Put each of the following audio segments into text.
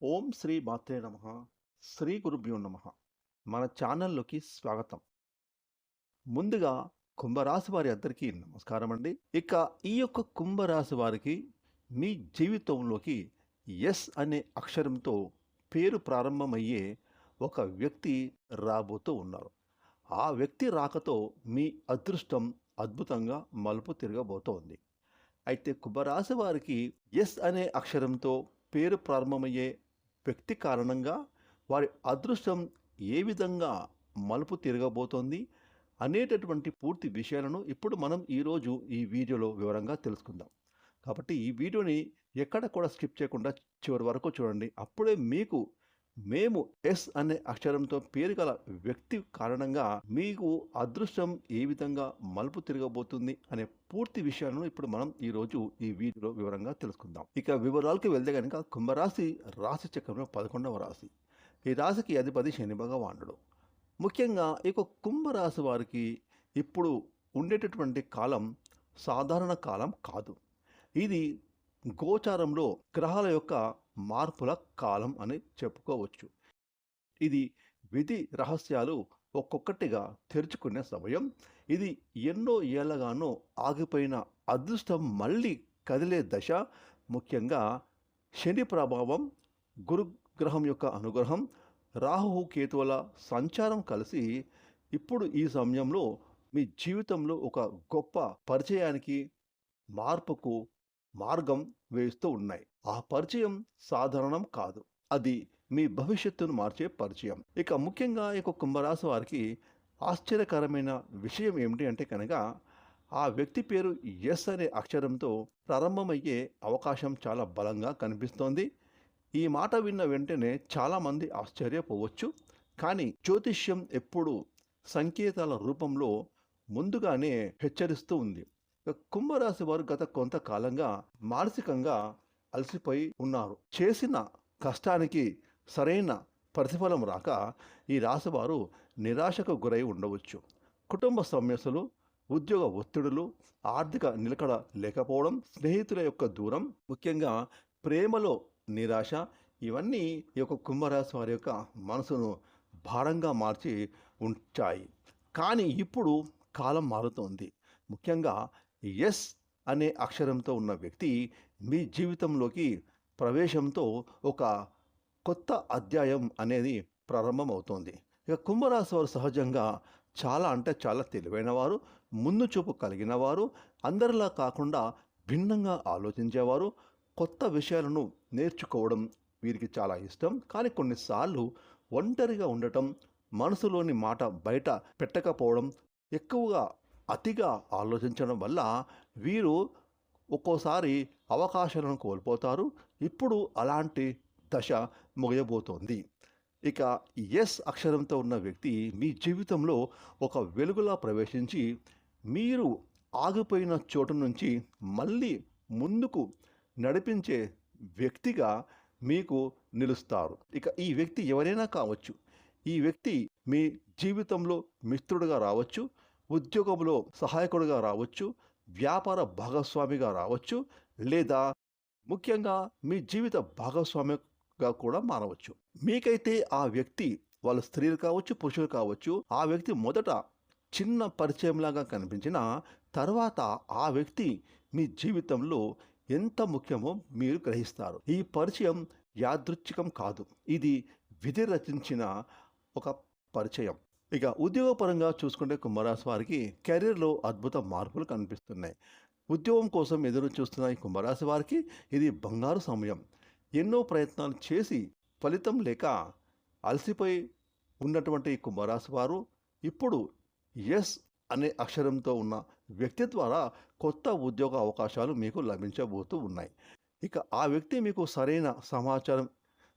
ఓం శ్రీ మాత్రే నమః. శ్రీ గురుభ్యో నమః. మన ఛానల్లోకి స్వాగతం. ముందుగా కుంభరాశి వారి అందరికీ నమస్కారం అండి. ఇక ఈ యొక్క కుంభరాశి వారికి మీ జీవితంలోకి ఎస్ అనే అక్షరంతో పేరు ప్రారంభమయ్యే ఒక వ్యక్తి రాబోతూ ఉన్నారు. ఆ వ్యక్తి రాకతో మీ అదృష్టం అద్భుతంగా మలుపు తిరగబోతోంది. అయితే కుంభరాశి వారికి ఎస్ అనే అక్షరంతో పేరు ప్రారంభమయ్యే వ్యక్తి కారణంగా వారి అదృష్టం ఏ విధంగా మలుపు తిరగబోతోంది అనేటటువంటి పూర్తి విషయాలను ఇప్పుడు మనం ఈరోజు ఈ వీడియోలో వివరంగా తెలుసుకుందాం. కాబట్టి ఈ వీడియోని ఎక్కడ కూడా స్కిప్ చేయకుండా చివరి వరకు చూడండి. అప్పుడే మీకు మేము ఎస్ అనే అక్షరంతో పేరు గల వ్యక్తి కారణంగా మీకు అదృష్టం ఏ విధంగా మలుపు తిరగబోతుంది అనే పూర్తి విషయాలను ఇప్పుడు మనం ఈరోజు ఈ వీడియోలో వివరంగా తెలుసుకుందాం. ఇక వివరాలకు వెళ్తే కనుక కుంభరాశి రాశి చక్రంలో 11వ రాశి. ఈ రాశికి అధిపతి శని భగవానుడు. ముఖ్యంగా ఈ కుంభరాశి వారికి ఇప్పుడు ఉండేటటువంటి కాలం సాధారణ కాలం కాదు. ఇది గోచారంలో గ్రహాల యొక్క మార్పుల కాలం అని చెప్పుకోవచ్చు. ఇది విధి రహస్యాలు ఒక్కొక్కటిగా తెరుచుకునే సమయం. ఇది ఎన్నో ఏళ్ళగానో ఆగిపోయిన అదృష్టం మళ్ళీ కదిలే దశ. ముఖ్యంగా శని ప్రభావం, గురుగ్రహం యొక్క అనుగ్రహం, రాహు కేతువుల సంచారం కలిసి ఇప్పుడు ఈ సమయంలో మీ జీవితంలో ఒక గొప్ప పరిచయానికి, మార్పుకు మార్గం వేస్తూ ఉన్నాయి. ఆ పరిచయం సాధారణం కాదు. అది మీ భవిష్యత్తును మార్చే పరిచయం. ఇక ముఖ్యంగా ఈ కుంభరాశి వారికి ఆశ్చర్యకరమైన విషయం ఏమిటి అంటే కనుక ఆ వ్యక్తి పేరు ఎస్ అనే అక్షరంతో ప్రారంభమయ్యే అవకాశం చాలా బలంగా కనిపిస్తోంది. ఈ మాట విన్న వెంటనే చాలామంది ఆశ్చర్యపోవచ్చు. కానీ జ్యోతిష్యం ఎప్పుడు సంకేతాల రూపంలో ముందుగానే హెచ్చరిస్తూ ఉంది. కుంభరాశి వారు గత కొంతకాలంగా మానసికంగా అలసిపోయి ఉన్నారు. చేసిన కష్టానికి సరైన ప్రతిఫలం రాక ఈ రాశివారు నిరాశకు గురై ఉండవచ్చు. కుటుంబ సమస్యలు, ఉద్యోగ ఒత్తిడులు, ఆర్థిక నిలకడ లేకపోవడం, స్నేహితుల యొక్క దూరం, ముఖ్యంగా ప్రేమలో నిరాశ, ఇవన్నీ ఈ యొక్క కుంభరాశి వారి యొక్క మనసును భారంగా మార్చి ఉంచాయి. కానీ ఇప్పుడు కాలం మారుతోంది. ముఖ్యంగా ఎస్ అనే అక్షరంతో ఉన్న వ్యక్తి మీ జీవితంలోకి ప్రవేశంతో ఒక కొత్త అధ్యాయం అనేది ప్రారంభమవుతోంది. ఇక కుంభరాశి వారు సహజంగా చాలా తెలివైన వారు, ముందు చూపు కలిగిన వారు, అందరిలా కాకుండా భిన్నంగా ఆలోచించేవారు. కొత్త విషయాలను నేర్చుకోవడం వీరికి చాలా ఇష్టం. కానీ కొన్నిసార్లు ఒంటరిగా ఉండటం, మనసులోని మాట బయట పెట్టకపోవడం, ఎక్కువగా అతిగా ఆలోచించడం వల్ల వీరు ఒక్కోసారి అవకాశాలను కోల్పోతారు. ఇప్పుడు అలాంటి దశ ముగియబోతోంది. ఇక ఎస్ అక్షరంతో ఉన్న వ్యక్తి మీ జీవితంలో ఒక వెలుగులా ప్రవేశించి మీరు ఆగిపోయిన చోటు నుంచి మళ్ళీ ముందుకు నడిపించే వ్యక్తిగా మీకు నిలుస్తారు. ఇక ఈ వ్యక్తి ఎవరైనా కావచ్చు. ఈ వ్యక్తి మీ జీవితంలో మిత్రుడిగా రావచ్చు, ఉద్యోగంలో సహాయకుడిగా రావచ్చు, వ్యాపార భాగస్వామిగా రావచ్చు, లేదా ముఖ్యంగా మీ జీవిత భాగస్వామిగా కూడా మారవచ్చు. మీకైతే ఆ వ్యక్తి, వాళ్ళు స్త్రీలు కావచ్చు, పురుషులు కావచ్చు, ఆ వ్యక్తి మొదట చిన్న పరిచయంలాగా కనిపించిన తర్వాత ఆ వ్యక్తి మీ జీవితంలో ఎంత ముఖ్యమో మీరు గ్రహిస్తారు. ఈ పరిచయం యాదృచ్ఛికం కాదు. ఇది విధి రచించిన ఒక పరిచయం. ఇక ఉద్యోగపరంగా చూసుకుంటే కుంభరాశి వారికి కెరీర్లో అద్భుత మార్పులు కనిపిస్తున్నాయి. ఉద్యోగం కోసం ఎదురు చూస్తున్న ఈ కుంభరాశి వారికి ఇది బంగారు సమయం. ఎన్నో ప్రయత్నాలు చేసి ఫలితం లేక అలసిపోయి ఉన్నటువంటి ఈ కుంభరాశి వారు ఇప్పుడు ఎస్ అనే అక్షరంతో ఉన్న వ్యక్తి ద్వారా కొత్త ఉద్యోగ అవకాశాలు మీకు లభించబోతూ ఉన్నాయి. ఇక ఆ వ్యక్తి మీకు సరైన సమాచారం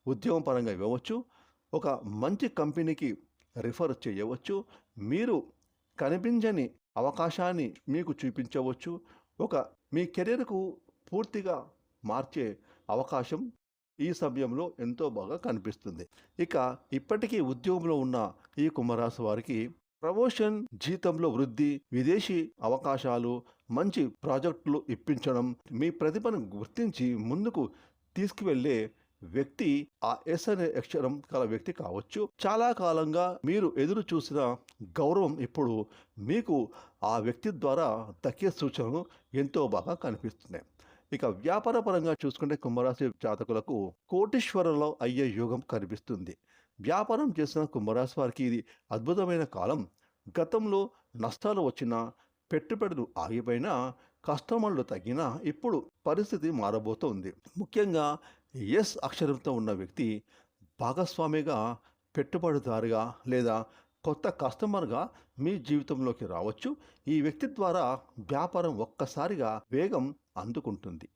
ఉద్యోగం పరంగా ఇవ్వవచ్చు, ఒక మంచి కంపెనీకి రిఫర్ చేయవచ్చు, మీరు కనిపించని అవకాశాన్ని మీకు చూపించవచ్చు, ఒక మీ కెరీర్కు పూర్తిగా మార్చే అవకాశం ఈ సమయంలో ఎంతో బాగా కనిపిస్తుంది. ఇక ఇప్పటికీ ఉద్యోగంలో ఉన్న ఈ కుంభరాశి వారికి ప్రమోషన్, జీతంలో వృద్ధి, విదేశీ అవకాశాలు, మంచి ప్రాజెక్టులు ఇప్పించడం, మీ ప్రతిభను గుర్తించి ముందుకు తీసుకువెళ్ళే వ్యక్తి ఆ ఎస్ అనే అక్షరం గల వ్యక్తి కావచ్చు. చాలా కాలంగా మీరు ఎదురు చూసిన గౌరవం ఇప్పుడు మీకు ఆ వ్యక్తి ద్వారా దక్కే సూచనలు ఎంతో బాగా కనిపిస్తున్నాయి. ఇక వ్యాపార పరంగా చూసుకుంటే కుంభరాశి జాతకులకు కోటీశ్వరులు అయ్యే యోగం కనిపిస్తుంది. వ్యాపారం చేసిన కుంభరాశి వారికి ఇది అద్భుతమైన కాలం. గతంలో నష్టాలు వచ్చినా, పెట్టుబడులు ఆగిపోయినా, కస్టమర్లు తగ్గినా ఇప్పుడు పరిస్థితి మారబోతోంది. ముఖ్యంగా ఎస్ అక్షరంతో ఉన్న వ్యక్తి భాగస్వామిగా, పెట్టుబడిదారుగా లేదా కొత్త కస్టమర్గా మీ జీవితంలోకి రావచ్చు. ఈ వ్యక్తి ద్వారా వ్యాపారం ఒక్కసారిగా వేగం అందుకుంటుంది.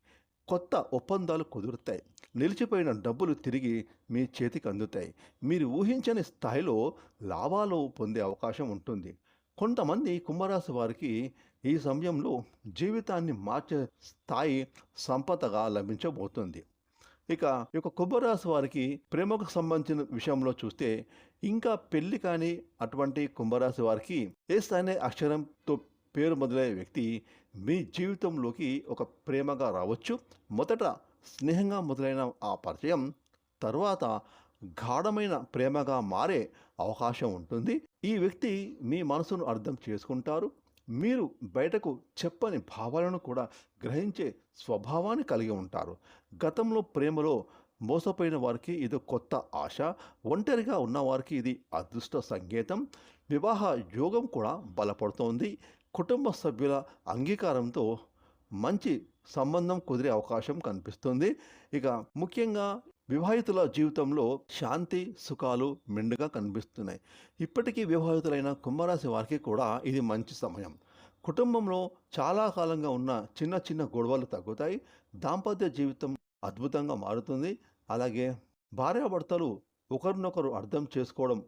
కొత్త ఒప్పందాలు కుదురుతాయి. నిలిచిపోయిన డబ్బులు తిరిగి మీ చేతికి అందుతాయి. మీరు ఊహించని స్థాయిలో లాభాలు పొందే అవకాశం ఉంటుంది. కొంతమంది కుంభరాశి వారికి ఈ సమయంలో జీవితాన్ని మార్చే స్థాయి సంపదగా లభించబోతుంది. ఇక ఈ యొక్క కుంభరాశి వారికి ప్రేమకు సంబంధించిన విషయంలో చూస్తే ఇంకా పెళ్లి కాని అటువంటి కుంభరాశి వారికి ఎస్ అనే అక్షరంతో పేరు మొదలయ్యే వ్యక్తి మీ జీవితంలోకి ఒక ప్రేమగా రావచ్చు. మొదట స్నేహంగా మొదలైన ఆ పరిచయం తర్వాత గాఢమైన ప్రేమగా మారే అవకాశం ఉంటుంది. ఈ వ్యక్తి మీ మనసును అర్థం చేసుకుంటారు. మీరు బయటకు చెప్పని భావాలను కూడా గ్రహించే స్వభావాన్ని కలిగి ఉంటారు. గతంలో ప్రేమలో మోసపోయిన వారికి ఇది కొత్త ఆశ. ఒంటరిగా ఉన్నవారికి ఇది అదృష్ట సంకేతం. వివాహ యోగం కూడా బలపడుతోంది. కుటుంబ సభ్యుల అంగీకారంతో మంచి సంబంధం కుదిరే అవకాశం కనిపిస్తుంది. ఇక ముఖ్యంగా వివాహితుల జీవితంలో శాంతి సుఖాలు మెండుగా కనిపిస్తున్నాయి. ఇప్పటికీ వివాహితులైన కుంభరాశి వారికి కూడా ఇది మంచి సమయం. కుటుంబంలో చాలా కాలంగా ఉన్న చిన్న చిన్న గొడవలు తగ్గుతాయి. దాంపత్య జీవితం అద్భుతంగా మారుతుంది. అలాగే భార్యాభర్తలు ఒకరినొకరు అర్థం చేసుకోవడం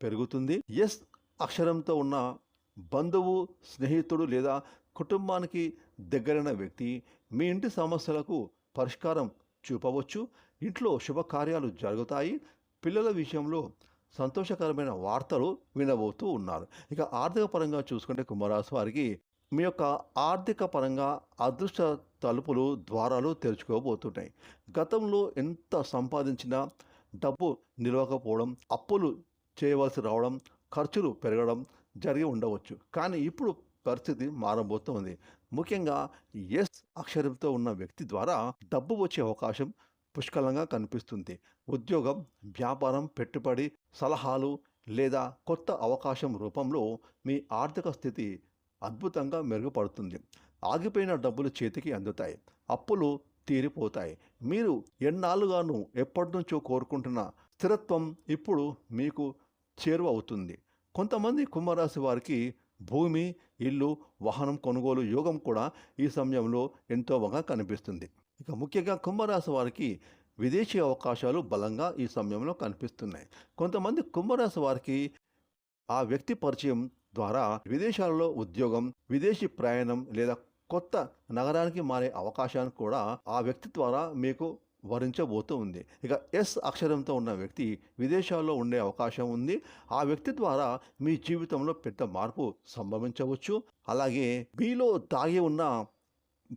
పెరుగుతుంది. ఎస్ అక్షరంతో ఉన్న బంధువు, స్నేహితుడు లేదా కుటుంబానికి దగ్గరైన వ్యక్తి మీ ఇంటి సమస్యలకు పరిష్కారం చూపవచ్చు. ఇంట్లో శుభకార్యాలు జరుగుతాయి. పిల్లల విషయంలో సంతోషకరమైన వార్తలు వినబోతూ ఉన్నారు. ఇక ఆర్థిక పరంగా చూసుకుంటే కుంభరాశి వారికి మీ యొక్క ఆర్థిక పరంగా అదృష్ట తలుపులు ద్వారాలు తెరుచుకోబోతున్నాయి. గతంలో ఎంత సంపాదించినా డబ్బు నిలవకపోవడం, అప్పులు చేయవలసి రావడం, ఖర్చులు పెరగడం జరిగి ఉండవచ్చు. కానీ ఇప్పుడు పరిస్థితి మారబోతోంది. ముఖ్యంగా ఎస్ అక్షరంతో ఉన్న వ్యక్తి ద్వారా డబ్బు వచ్చే అవకాశం పుష్కలంగా కనిపిస్తుంది. ఉద్యోగం, వ్యాపారం, పెట్టుబడి, సలహాలు లేదా కొత్త అవకాశం రూపంలో మీ ఆర్థిక స్థితి అద్భుతంగా మెరుగుపడుతుంది. ఆగిపోయిన డబ్బులు చేతికి అందుతాయి. అప్పులు తీరిపోతాయి. మీరు ఎన్నాళ్ళుగాను ఎప్పటినుంచో కోరుకుంటున్న స్థిరత్వం ఇప్పుడు మీకు చేరువ అవుతుంది. కొంతమంది కుంభరాశి వారికి భూమి, ఇల్లు, వాహనం కొనుగోలు యోగం కూడా ఈ సమయంలో ఎంతో బాగా కనిపిస్తుంది. ఇక ముఖ్యంగా కుంభరాశి వారికి విదేశీ అవకాశాలు బలంగా ఈ సమయంలో కనిపిస్తున్నాయి. కొంతమంది కుంభరాశి వారికి ఆ వ్యక్తి పరిచయం ద్వారా విదేశాలలో ఉద్యోగం, విదేశీ ప్రయాణం లేదా కొత్త నగరానికి మారే అవకాశాన్ని కూడా ఆ వ్యక్తి ద్వారా మీకు వరించబోతూ ఉంది. ఇక ఎస్ అక్షరంతో ఉన్న వ్యక్తి విదేశాల్లో ఉండే అవకాశం ఉంది. ఆ వ్యక్తి ద్వారా మీ జీవితంలో పెద్ద మార్పు సంభవించవచ్చు. అలాగే మీలో దాగి ఉన్న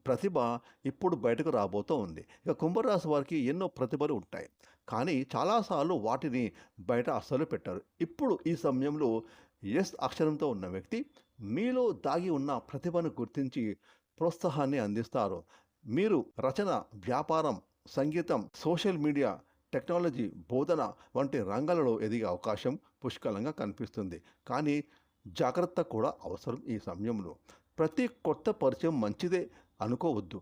ప్రతిభ ఇప్పుడు బయటకు రాబోతూ ఉంది. ఇక కుంభరాశి వారికి ఎన్నో ప్రతిభలు ఉంటాయి. కానీ చాలాసార్లు వాటిని బయట అస్సలు పెట్టారు. ఇప్పుడు ఈ సమయంలో ఎస్ అక్షరంతో ఉన్న వ్యక్తి మీలో దాగి ఉన్న ప్రతిభను గుర్తించి ప్రోత్సాహాన్ని అందిస్తారు. మీరు రచన, వ్యాపారం, సంగీతం, సోషల్ మీడియా, టెక్నాలజీ, బోధన వంటి రంగాలలో ఎదిగే అవకాశం పుష్కలంగా కనిపిస్తుంది. కానీ జాగ్రత్త కూడా అవసరం. ఈ సమయంలో ప్రతి కొత్త పరిచయం మంచిదే అనుకోవద్దు.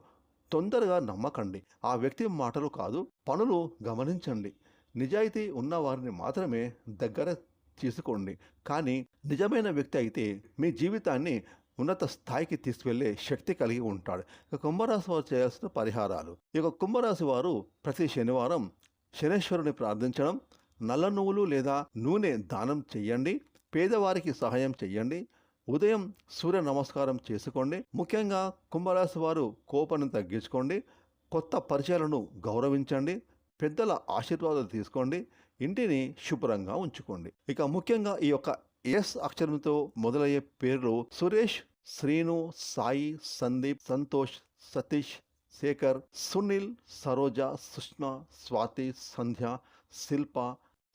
తొందరగా నమ్మకండి. ఆ వ్యక్తి మాటలు కాదు, పనులు గమనించండి. నిజాయితీ ఉన్న వారిని మాత్రమే దగ్గర తీసుకోండి. కానీ నిజమైన వ్యక్తి అయితే మీ జీవితాన్ని ఉన్నత స్థాయికి తీసుకువెళ్ళే శక్తి కలిగి ఉంటాడు. ఇక కుంభరాశి వారు చేయాల్సిన పరిహారాలు. ఇక కుంభరాశి వారు ప్రతి శనివారం శనేశ్వరుని ప్రార్థించడం, నల్ల నువ్వులు లేదా నూనె దానం చెయ్యండి. పేదవారికి సహాయం చెయ్యండి. ఉదయం సూర్య నమస్కారం చేసుకోండి. ముఖ్యంగా కుంభరాశి వారు కోపాన్ని తగ్గించుకోండి. కొత్త పరిచయాలను గౌరవించండి. పెద్దల ఆశీర్వాదాలు తీసుకోండి. ఇంటిని శుభ్రంగా ఉంచుకోండి. ఇక ముఖ్యంగా ఈ యొక్క ఎస్ అక్షరంతో మొదలయ్యే పేర్లు సురేష్, శ్రీను, సాయి, సందీప్, సంతోష్, సతీష్, శేఖర్, సునీల్, సరోజ, సుష్మా, స్వాతి, సంధ్య, శిల్ప,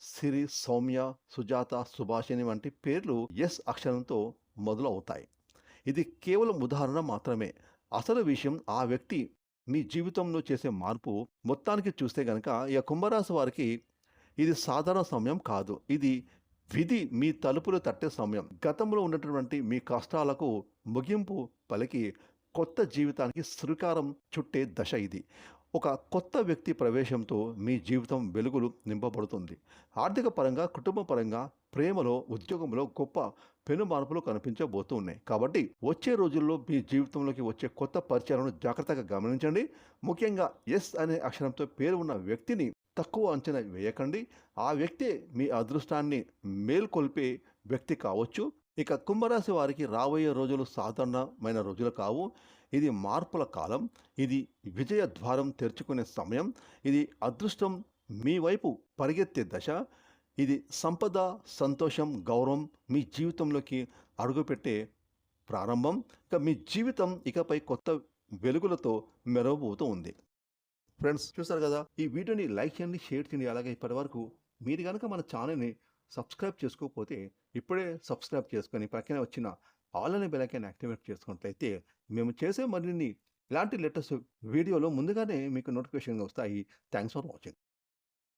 సిరి, సౌమ్య, సుజాత, సుభాషిణి వంటి పేర్లు ఎస్ అక్షరంతో మొదలు అవుతాయి. ఇది కేవలం ఉదాహరణ మాత్రమే. అసలు విషయం ఆ వ్యక్తి మీ జీవితంలో చేసే మార్పు. మొత్తానికి చూస్తే గనక ఇక కుంభరాశి వారికి ఇది సాధారణ సమయం కాదు. ఇది విధి మీ తలుపులు తట్టే సమయం. గతంలో ఉన్నటువంటి మీ కష్టాలకు ముగింపు పలికి కొత్త జీవితానికి శ్రీకారం చుట్టే దశ ఇది. ఒక కొత్త వ్యక్తి ప్రవేశంతో మీ జీవితం వెలుగులు నింపబడుతుంది. ఆర్థిక పరంగా, కుటుంబ పరంగా, ప్రేమలో, ఉద్యోగంలో గొప్ప పెను మార్పులు కనిపించబోతూ ఉన్నాయి. కాబట్టి వచ్చే రోజుల్లో మీ జీవితంలోకి వచ్చే కొత్త పరిచయాలను జాగ్రత్తగా గమనించండి. ముఖ్యంగా ఎస్ అనే అక్షరంతో పేరు ఉన్న వ్యక్తిని తక్కువ అంచనా వేయకండి. ఆ వ్యక్తే మీ అదృష్టాన్ని మేల్కొల్పే వ్యక్తి కావచ్చు. ఇక కుంభరాశి వారికి రాబోయే రోజులు సాధారణమైన రోజులు కావు. ఇది మార్పుల కాలం. ఇది విజయ ద్వారం తెరుచుకునే సమయం. ఇది అదృష్టం మీ వైపు పరిగెత్తే దశ. ఇది సంపద, సంతోషం, గౌరవం మీ జీవితంలోకి అడుగుపెట్టే ప్రారంభం. ఇక మీ జీవితం ఇకపై కొత్త వెలుగులతో మెరవబోతూ ఉంది. ఫ్రెండ్స్, చూసారు కదా, ఈ వీడియోని లైక్ చేయండి, షేర్ చేయండి. అలాగే ఇప్పటి వరకు మీరు కనుక మన ఛానల్ని సబ్స్క్రైబ్ చేసుకోకపోతే ఇప్పుడే సబ్స్క్రైబ్ చేసుకొని పక్కనే వచ్చిన ఆల్ అనే బెల్ ఐకాన్ యాక్టివేట్ చేసుకున్నట్లయితే మేము చేసే మరిన్ని ఇలాంటి లేటెస్ట్ వీడియోలు ముందుగానే మీకు నోటిఫికేషన్గా వస్తాయి. Thanks for watching.